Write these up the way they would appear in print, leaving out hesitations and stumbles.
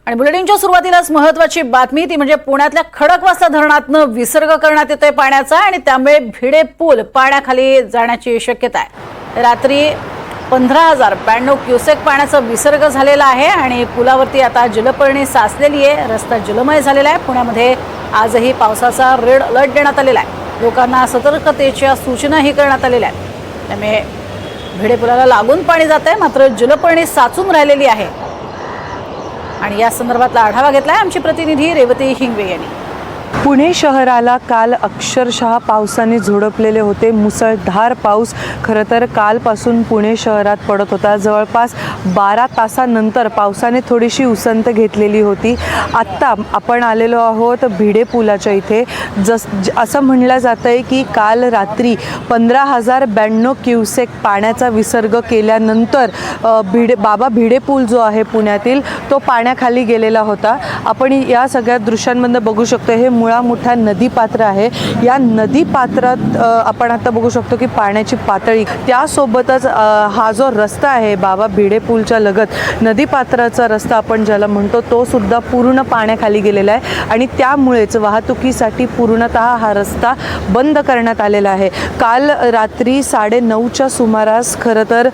आणि बुलेटिनच्या सुरुवातीलाच महत्त्वाची बातमी ती म्हणजे पुण्यातल्या खडकवासला धरणातून विसर्ग करण्यात येतोय पाण्याचा आणि त्यामुळे भिडे पूल पाण्याखाली जाण्याची शक्यता आहे। रात्री 15,092 क्युसेक पाण्याचा विसर्ग झालेला आहे आणि पुलावरती आता जलपर्णी साचलेली आहे। रस्ता जलमय झालेला आहे। पुण्यामध्ये आजही पावसाचा रेड अलर्ट देण्यात आलेला आहे। लोकांना सतर्कतेच्या सूचनाही करण्यात आलेल्या आहेत। त्यामुळे भिडे पुलाला लागून पाणी जात आहे, मात्र जलपर्णी साचून राहिलेली आहे। आणि या संदर्भातला आढावा घेतलाय आमची प्रतिनिधी रेवती हिंगवे यांनी। पुणे शहराला काल अक्षरशः पावसाने झोडपलेले होते। मुसळधार पाऊस खरं तर कालपासून पुणे शहरात पडत होता। जवळपास 12 तासानंतर पावसाने थोडीशी उसंत घेतलेली होती। आत्ता आपण आलेलो आहोत भिडे पुलाच्या इथे। असं म्हणलं जातं आहे की काल रात्री 15,092 क्युसेक पाण्याचा विसर्ग केल्यानंतर बाबा भिडे पूल जो आहे पुण्यातील तो पाण्याखाली गेलेला होता। आपण या सगळ्या दृश्यांमध्ये बघू शकतो हे मोठा नदीपात्र आहे। या नदीपात्रात आपण आता बघू शकतो की पाण्याची पातळी, त्यासोबतच हा जो रस्ता आहे बाबा भिडे पूलच्या लगत नदीपात्राचा रस्ता आपण ज्याला म्हणतो तो सुद्धा पूर्ण पाण्याखाली गेलेला आहे आणि त्यामुळेच वाहतुकीसाठी पूर्णतः हा रस्ता बंद करण्यात आलेला आहे। काल रात्री 9:30च्या सुमारास खरं तर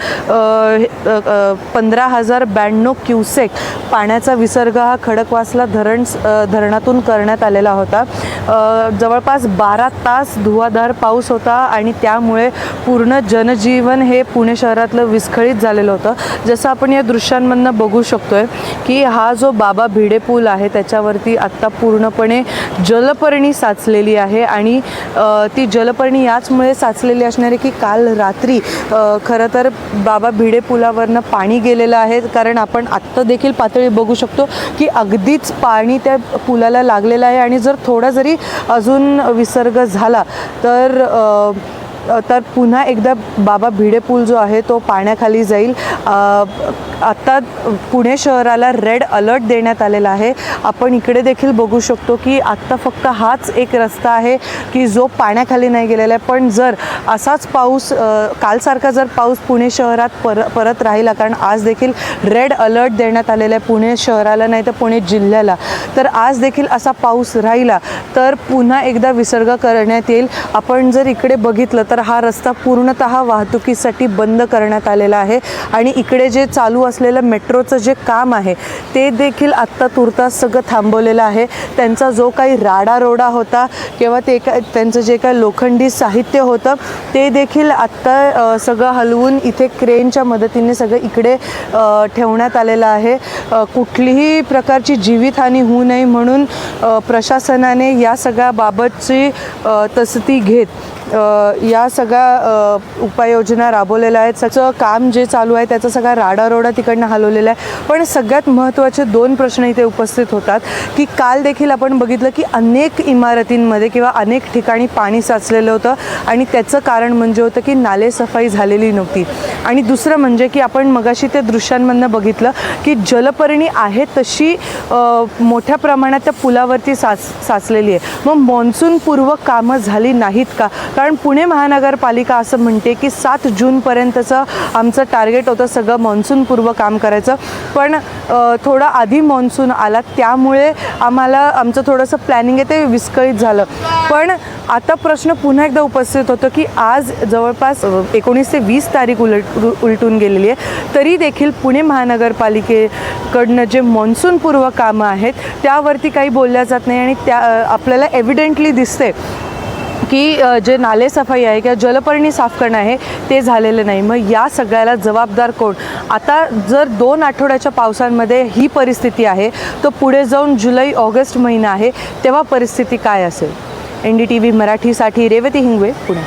15,092 क्युसेक पाण्याचा विसर्ग हा खडकवासला धरणातून करण्यात आलेला होता। जवळपास 12 तास धुवाधार पाऊस होता आणि त्यामुळे पूर्ण जनजीवन हे पुणे शहरातलं विस्कळीत झालेलं होतं। जसं आपण या दृश्यांमधनं बघू शकतोय की हा जो बाबा भिडे पूल आहे त्याच्यावरती आत्ता पूर्णपणे जलपर्णी साचलेली आहे आणि ती जलपर्णी याचमुळे साचलेली असणार आहे की काल रात्री खरं तर बाबा भिडे पुलावरनं पाणी गेलेलं आहे। कारण आपण आत्ता देखील पातळी बघू शकतो की अगदीच पाणी त्या पुलाला लागलेलं आहे आणि जर थोडा जरी अजून विसर्ग झाला तर पुन्हा एकदा बाबा भिडे पूल जो आहे तो पाण्याखाली जाईल। आता पुणे शहराला रेड अलर्ट देण्यात आलेला आहे। आपण इकडे देखील बघू शकतो की आत्ता फक्त हाच एक रस्ता आहे की जो पाण्याखाली नाही गेलेला आहे। पण जर असाच पाऊस कालसारखा जर पाऊस पुणे शहरात परत राहिला, कारण आज देखील रेड अलर्ट देण्यात आलेला आहे पुणे शहराला नाही तर पुणे जिल्ह्याला, तर आज देखील असा पाऊस राहिला तर पुन्हा एकदा विसर्ग करण्यात येईल। आपण जर इकडे बघितलं तर हा रस्ता पूर्णतः वाहतुकीसाठी बंद करण्यात आलेला आहे आणि इकडे जे चालू असलेलं मेट्रोचं जे काम आहे ते देखील आत्ता तुर्तास सगळं थांबवलेलं आहे। त्यांचा जो काही राडारोडा होता किंवा त्यांचं जे काही लोखंडी साहित्य होतं ते देखील आत्ता सगळं हलवून इथे क्रेनच्या मदतीने सगळं इकडे ठेवण्यात आलेलं आहे। कुठलीही प्रकारची जीवितहानी होऊ नये म्हणून प्रशासनाने या सगळ्या बाबतची तसदी घेत या सगळ्या उपाययोजना राबवलेल्या आहेत। सगळं काम जे चालू आहे त्याचा सगळा राडारोडा तिकडनं हलवलेला आहे। पण सगळ्यात महत्त्वाचे 2 प्रश्न इथे उपस्थित होतात की काल देखील आपण बघितलं की अनेक इमारतींमध्ये किंवा अनेक ठिकाणी पाणी साचलेलं होतं आणि त्याचं कारण म्हणजे होतं की नालेसफाई झालेली नव्हती। आणि दुसरं म्हणजे की आपण मगाशी त्या दृश्यांमधनं बघितलं की जलपर्णी आहे तशी मोठ्या प्रमाणात त्या पुलावरती साचलेली आहे। मग मॉन्सूनपूर्व कामं झाली नाहीत का? कारण पुणे महानगरपालिका असं म्हणते की 7 जूनपर्यंतचं आमचं टार्गेट होतं सगळं मॉन्सूनपूर्व काम करायचं, पण थोडा आधी मॉन्सून आला त्यामुळे आमचं थोडंसं प्लॅनिंग आहे ते विस्कळीत झालं। पण आता प्रश्न पुन्हा एकदा उपस्थित होतो की आज जवळपास 19 ते 20 तारीख उलटून गेलेली आहे, तरी देखील पुणे महानगरपालिकेकडनं जे मॉन्सूनपूर्व कामं आहेत त्यावरती काही बोलल्या जात नाही आणि त्या आपल्याला एव्हिडेंटली दिसते की जे नालेसफाई आहे किंवा जलपर्णी साफ करणं आहे ते झालेलं नाही। मग या सगळ्याला जबाबदार कोण? आता जर 2 आठवड्याच्या पावसांमध्ये ही परिस्थिती आहे तर पुढे जाऊन जुलै ऑगस्ट महिना आहे तेव्हा परिस्थिती काय असेल? NDTV मराठीसाठी रेवती हिंगवे, पुणे।